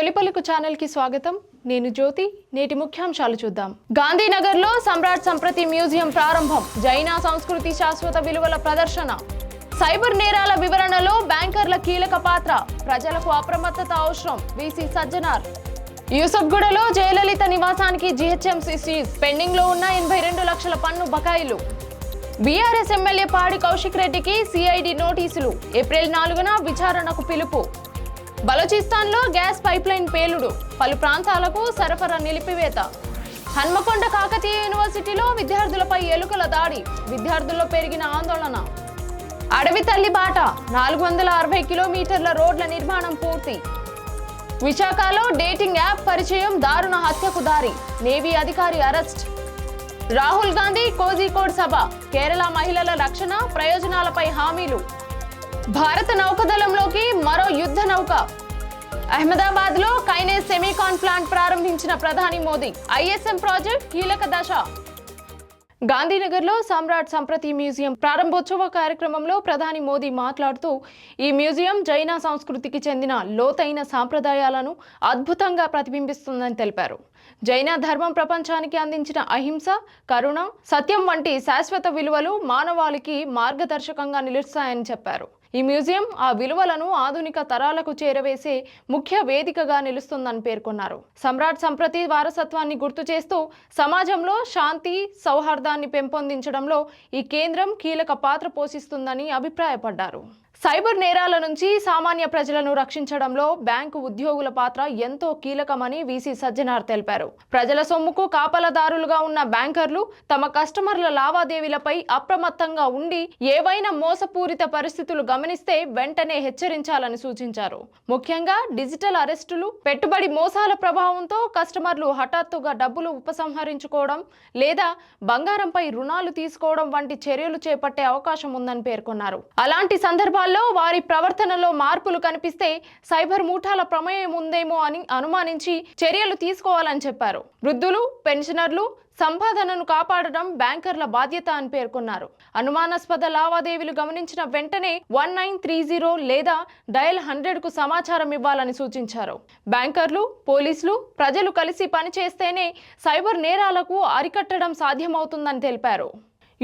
తొలిపలుకు channel కి స్వాగతం. నేను జ్యోతి. నేటి ముఖ్యాంశాలు చూద్దాం. గాంధీనగర్ లో సమ్రాట్ సంప్రతి మ్యూజియం ప్రారంభం. జైన సంస్కృతి శాశ్వత విలువల ప్రదర్శన. సైబర్ నేరాల వివరణలో బ్యాంకర్ల కీలక పాత్ర. ప్రజలకు అప్రమత్తత అవసరం. వీసీ సజ్జనార్. యూసఫ్గూడలో జయలలిత నివాసానికి జీహెచ్ఎంసీ సీజ్. పెండింగ్ లో ఉన్న 82 లక్షల పన్ను బకాయిలు. బీఆర్ఎస్ ఎమ్మెల్యే పాడి కౌశిక్ రెడ్డికి సిఐడి నోటీసులు. ఏప్రిల్ 4న విచారణకు పిలుపు. బలోచిస్తాన్లో గ్యాస్ పైప్లైన్ పేలుడు. పలు ప్రాంతాలకు సరఫరా నిలిపివేత. హన్మకొండ కాకతీయ యూనివర్సిటీలో విద్యార్థులపై ఎలుకల దాడి. విద్యార్థుల్లో పెరిగిన ఆందోళన. అడవి తల్లి బాట. 460 కిలోమీటర్ల రోడ్ల నిర్మాణం పూర్తి. విశాఖలో డేటింగ్ యాప్ పరిచయం దారుణ హత్యకు దారి. నేవీ అధికారి అరెస్ట్. రాహుల్ గాంధీ కోజికోడ్ సభ. కేరళ మహిళల రక్షణ ప్రయోజనాలపై హామీలు. భారత నౌకాదళంలోకి మరో యుద్ధ నౌక. అహ్మదాబాద్ లో కైనేస్ సెమీకాన్ ప్లాంట్ ప్రారంభించిన ప్రధాని మోదీ. ఐఎస్ఎం ప్రాజెక్ట్ కీలక దశ. గాంధీనగర్ లో సమ్రాట్ సంప్రతి మ్యూజియం ప్రారంభోత్సవ కార్యక్రమంలో ప్రధాని మోదీ మాట్లాడుతూ, ఈ మ్యూజియం జైన సంస్కృతికి చెందిన లోతైన సాంప్రదాయాలను అద్భుతంగా ప్రతిబింబిస్తుందని తెలిపారు. జైన ధర్మం ప్రపంచానికి అందించిన అహింస, కరుణ, సత్యం వంటి శాశ్వత విలువలు మానవాళికి మార్గదర్శకంగా నిలుస్తాయని చెప్పారు. ఈ మ్యూజియం ఆ విలువలను ఆధునిక తరాలకు చేరవేసే ముఖ్య వేదికగా నిలుస్తుందని పేర్కొన్నారు. సమ్రాట్ సంప్రతి వారసత్వాన్ని గుర్తు చేస్తూ సమాజంలో శాంతి, సౌహార్దాన్ని పెంపొందించడంలో ఈ కేంద్రం కీలక పాత్ర పోషిస్తుందని అభిప్రాయపడ్డారు. సైబర్ నేరాల నుంచి సామాన్య ప్రజలను రక్షించడంలో బ్యాంకు ఉద్యోగుల పాత్ర ఎంతో కీలకమని వీసీ సజ్జనార్ తెలిపారు. ప్రజల సొమ్ముకు కాపలదారులుగా ఉన్న బ్యాంకర్లు తమ కస్టమర్ల లావాదేవీలపై అప్రమత్తంగా ఉండి ఏవైనా మోసపూరిత పరిస్థితులు గమనిస్తే వెంటనే హెచ్చరించాలని సూచించారు. ముఖ్యంగా డిజిటల్ అరెస్టులు, పెట్టుబడి మోసాల ప్రభావంతో కస్టమర్లు హఠాత్తుగా డబ్బులు ఉపసంహరించుకోవడం లేదా బంగారంపై రుణాలు తీసుకోవడం వంటి చర్యలు చేపట్టే అవకాశం ఉందని పేర్కొన్నారు. అలాంటి సందర్భాల్లో వారి ప్రవర్తనలో మార్పులు కనిపిస్తే సైబర్ ముఠాల ప్రమేయం ఉందేమో అని అనుమానించి చర్యలు తీసుకోవాలని చెప్పారు. వృద్ధులు, పెన్షనర్లు సంపాదనను కాపాడడం బ్యాంకర్ల బాధ్యత అని పేర్కొన్నారు. అనుమానాస్పద లావాదేవీలు గమనించిన వెంటనే 1930 లేదా డయల్ 100కు సమాచారం ఇవ్వాలని సూచించారు. బ్యాంకర్లు, పోలీసులు, ప్రజలు కలిసి పనిచేస్తేనే సైబర్ నేరాలకు అరికట్టడం సాధ్యమవుతుందని తెలిపారు.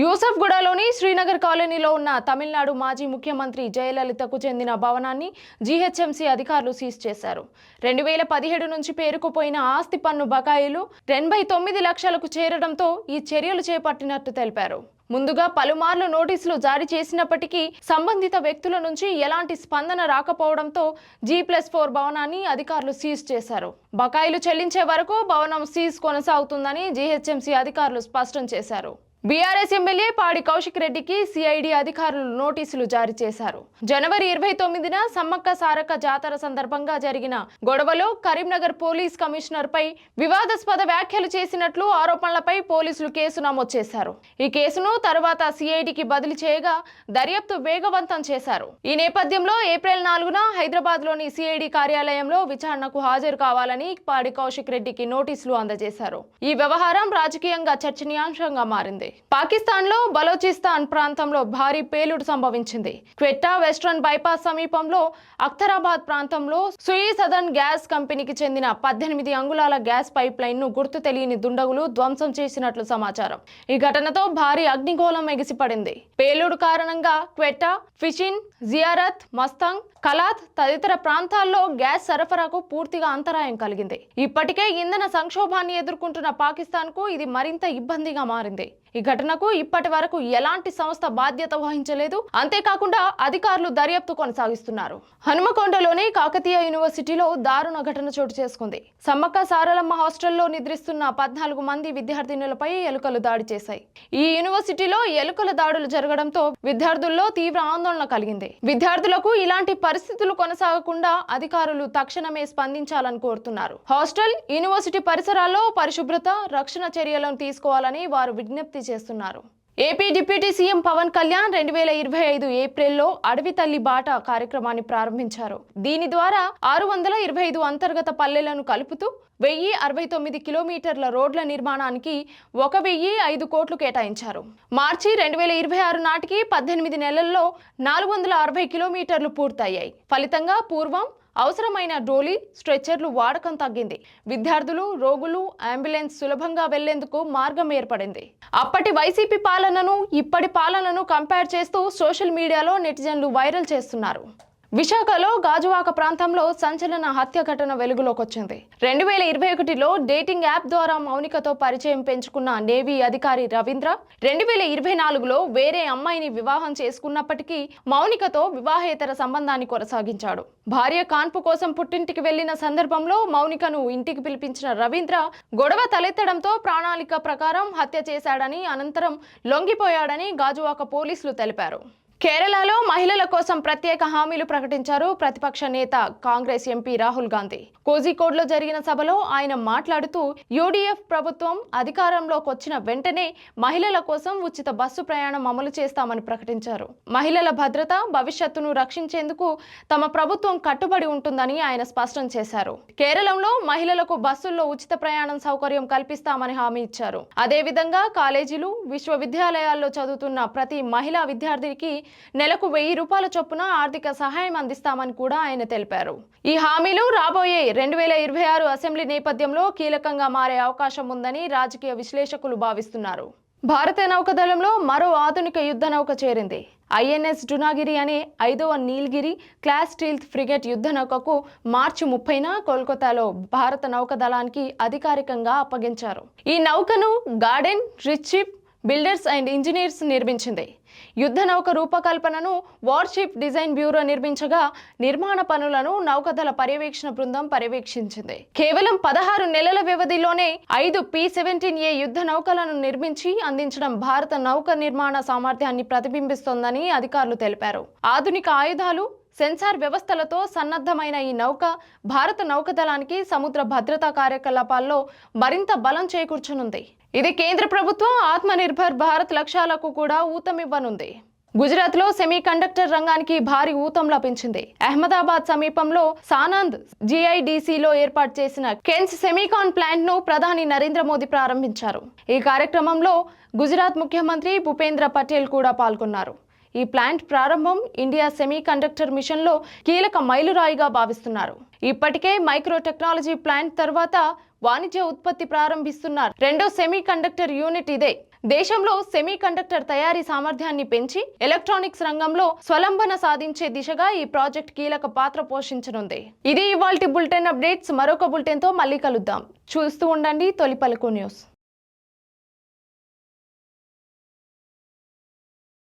యూసఫ్గూడలోని శ్రీనగర్ కాలనీలో ఉన్న తమిళనాడు మాజీ ముఖ్యమంత్రి జయలలితకు చెందిన భవనాన్ని జీహెచ్ఎంసీ అధికారులు సీజ్ చేశారు. 2017 నుంచి పేరుకుపోయిన ఆస్తి పన్ను బకాయిలు 89 లక్షలకు చేరడంతో ఈ చర్యలు చేపట్టినట్టు తెలిపారు. ముందుగా పలుమార్లు నోటీసులు జారీ చేసినప్పటికీ సంబంధిత వ్యక్తుల నుంచి ఎలాంటి స్పందన రాకపోవడంతో G+4 భవనాన్ని అధికారులు సీజ్ చేశారు. బకాయిలు చెల్లించే వరకు భవనం సీజ్ కొనసాగుతుందని జీహెచ్ఎంసీ అధికారులు స్పష్టం చేశారు. బీఆర్ఎస్ ఎమ్మెల్యే పాడి కౌశిక్ రెడ్డికి సిఐడి అధికారులు నోటీసులు జారీ చేశారు. జనవరి 29న సమ్మక్క సారక్క జాతర సందర్భంగా జరిగిన గొడవలో కరీంనగర్ పోలీస్ కమిషనర్ పై వివాదాస్పద వ్యాఖ్యలు చేసినట్లు ఆరోపణలపై పోలీసులు కేసు నమోదు చేశారు. ఈ కేసును తర్వాత సిఐడికి బదిలీ చేయగా దర్యాప్తు వేగవంతం చేశారు. ఈ నేపథ్యంలో ఏప్రిల్ 4న హైదరాబాద్ లోని సిఐడి కార్యాలయంలో విచారణకు హాజరు కావాలని పాడి కౌశిక్ రెడ్డికి నోటీసులు అందజేశారు. ఈ వ్యవహారం రాజకీయంగా చర్చనీయాంశంగా మారింది. పాకిస్తాన్ లో బలోచిస్తాన్ ప్రాంతంలో భారీ పేలుడు సంభవించింది. క్వెట్టా వెస్ట్రన్ బైపాస్ సమీపంలో అఖ్తరాబాద్ ప్రాంతంలో సుయి సదర్న్ గ్యాస్ కంపెనీకి చెందిన 18 అంగుళాల గ్యాస్ పైప్ లైన్ ను గుర్తు తెలియని దుండగులు ధ్వంసం చేసినట్లు సమాచారం. ఈ ఘటనతో భారీ అగ్నిగోళం ఎగిసిపడింది. పేలుడు కారణంగా క్వెట్టా, ఫిషిన్, జియారత్, మస్తాంగ్, కలాత్ తదితర ప్రాంతాల్లో గ్యాస్ సరఫరాకు పూర్తిగా అంతరాయం కలిగింది. ఇప్పటికే ఇంధన సంక్షోభాన్ని ఎదుర్కొంటున్న పాకిస్తాన్ కు ఇది మరింత ఇబ్బందిగా మారింది. ఈ ఘటనకు ఇప్పటి వరకు ఎలాంటి సంస్థ బాధ్యత వహించలేదు. అంతేకాకుండా అధికారులు దర్యాప్తు కొనసాగిస్తున్నారు. హనుమకొండలోని కాకతీయ యూనివర్సిటీలో దారుణ ఘటన చోటు చేసుకుంది. సమ్మక్క సారలమ్మ హాస్టల్లో నిద్రిస్తున్న 14 మంది విద్యార్థినులపై ఎలుకలు దాడి చేశాయి. ఈ యూనివర్సిటీలో ఎలుకల దాడులు జరగడంతో విద్యార్థుల్లో తీవ్ర ఆందోళన కలిగింది. విద్యార్థులకు ఇలాంటి పరిస్థితులు కొనసాగకుండా అధికారులు తక్షణమే స్పందించాలని కోరుతున్నారు. హాస్టల్, యూనివర్సిటీ పరిసరాల్లో పరిశుభ్రత, రక్షణ చర్యలను తీసుకోవాలని వారు విజ్ఞప్తి చేస్తున్నారు. AP deputy CM Pawan Kalyan 2025 ఏప్రిల్లో అడవి తల్లి బాట కార్యక్రమాన్ని ప్రారంభించారు. దీని ద్వారా 625 అంతర్గత పల్లెలను కలుపుతూ 1069 కిలోమీటర్ల రోడ్ల నిర్మాణానికి 1005 కోట్లు కేటాయించారు. మార్చి 2026 నాటికి 18 నెలల్లో 460 కిలోమీటర్లు పూర్తయ్యాయి. ఫలితంగా పూర్వం అవసరమైన డోలీ, స్ట్రెచ్చర్లు వాడకం తగ్గింది. విద్యార్థులు, రోగులు, అంబులెన్స్ సులభంగా వెళ్లేందుకు మార్గం ఏర్పడింది. అప్పటి వైసీపీ పాలనను, ఇప్పటి పాలనను కంపేర్ చేస్తూ సోషల్ మీడియాలో నెటిజన్లు వైరల్ చేస్తున్నారు. విశాఖలో గాజువాక ప్రాంతంలో సంచలన హత్య ఘటన వెలుగులోకి వచ్చింది. 2021లో డేటింగ్ యాప్ ద్వారా మౌనికతో పరిచయం పెంచుకున్న నేవీ అధికారి రవీంద్ర 2024లో వేరే అమ్మాయిని వివాహం చేసుకున్నప్పటికీ మౌనికతో వివాహేతర సంబంధాన్ని కొనసాగించాడు. భార్య కాన్పు కోసం పుట్టింటికి వెళ్లిన సందర్భంలో మౌనికను ఇంటికి పిలిపించిన రవీంద్ర గొడవ తలెత్తడంతో ప్రణాళిక ప్రకారం హత్య చేశాడని, అనంతరం లొంగిపోయాడని గాజువాక పోలీసులు తెలిపారు. కేరళలో మహిళల కోసం ప్రత్యేక హామీలు ప్రకటించారు ప్రతిపక్ష నేత కాంగ్రెస్ ఎంపీ రాహుల్ గాంధీ. కోజికోడ్లో జరిగిన సభలో ఆయన మాట్లాడుతూ యూడీఎఫ్ ప్రభుత్వం అధికారంలోకి వచ్చిన వెంటనే మహిళల కోసం ఉచిత బస్సు ప్రయాణం అమలు చేస్తామని ప్రకటించారు. మహిళల భద్రత, భవిష్యత్తును రక్షించేందుకు తమ ప్రభుత్వం కట్టుబడి ఉంటుందని ఆయన స్పష్టం చేశారు. కేరళంలో మహిళలకు బస్సుల్లో ఉచిత ప్రయాణం సౌకర్యం కల్పిస్తామని హామీ ఇచ్చారు. అదేవిధంగా కాలేజీలు, విశ్వవిద్యాలయాల్లో చదువుతున్న ప్రతి మహిళా విద్యార్థికి నెలకు 1000 రూపాయల చొప్పున ఆర్థిక సహాయం అందిస్తామని కూడా ఆయన తెలిపారు. ఈ హామీలు రాబోయే 2026 అసెంబ్లీ నేపథ్యంలో కీలకంగా మారే అవకాశం ఉందని రాజకీయ విశ్లేషకులు భావిస్తున్నారు. భారత నౌకాదళంలో మరో ఆధునిక యుద్ధ నౌక చేరింది. ఐఎన్ఎస్ డునాగిరి అనే 5వ నీల్గిరి క్లాస్ స్టీల్త్ ఫ్రిగేట్ యుద్ధ నౌకకు మార్చి 30న కోల్కతాలో భారత నౌకాదళానికి అధికారికంగా అప్పగించారు. ఈ నౌకను గార్డెన్ రిచ్షిప్ బిల్డర్స్ అండ్ ఇంజనీర్స్ నిర్మించింది. యుద్ధ నౌక రూపకల్పనను వార్షిప్ డిజైన్ బ్యూరో నిర్మించగా నిర్మాణ పనులను నౌకాదళ పర్యవేక్షణ బృందం పర్యవేక్షించింది. కేవలం 16 నెలల వ్యవధిలోనే 5 P-17A యుద్ధ నౌకలను నిర్మించి అందించడం భారత నౌక నిర్మాణ సామర్థ్యాన్ని ప్రతిబింబిస్తోందని అధికారులు తెలిపారు. ఆధునిక ఆయుధాలు, సెన్సార్ వ్యవస్థలతో సన్నద్ధమైన ఈ నౌక భారత నౌకాదళానికి సముద్ర భద్రతా కార్యకలాపాల్లో మరింత బలం చేకూర్చనుంది. ఇది కేంద్ర ప్రభుత్వం ఆత్మనిర్భర్ భారత్ లక్ష్యాలకు కూడా ఊతమివ్వనుంది. గుజరాత్లో సెమీ కండక్టర్ రంగానికి భారీ ఊతం లభించింది. అహ్మదాబాద్ సమీపంలో సానంద్ GIDCలో ఏర్పాటు చేసిన కెన్స్ సెమీకాన్ ప్లాంట్ ను ప్రధాని నరేంద్ర మోదీ ప్రారంభించారు. ఈ కార్యక్రమంలో గుజరాత్ ముఖ్యమంత్రి భూపేంద్ర పటేల్ కూడా పాల్గొన్నారు. ఈ ప్లాంట్ ప్రారంభం ఇండియా సెమీ కండక్టర్ మిషన్లో కీలక మైలురాయిగా భావిస్తున్నారు. ఇప్పటికే మైక్రో టెక్నాలజీ ప్లాంట్ తర్వాత వాణిజ్య ఉత్పత్తి ప్రారంభిస్తున్న రెండో సెమీ కండక్టర్ యూనిట్ ఇదే. దేశంలో సెమీ కండక్టర్ తయారీ సామర్థ్యాన్ని పెంచి ఎలక్ట్రానిక్స్ రంగంలో స్వలంబన సాధించే దిశగా ఈ ప్రాజెక్ట్ కీలక పాత్ర పోషించనుంది. ఇది ఇవాల్టి బులెటిన్ అప్డేట్స్. మరొక బులెటిన్ తో మళ్ళీ కలుద్దాం. చూస్తూ ఉండండి తొలి పలుకు న్యూస్.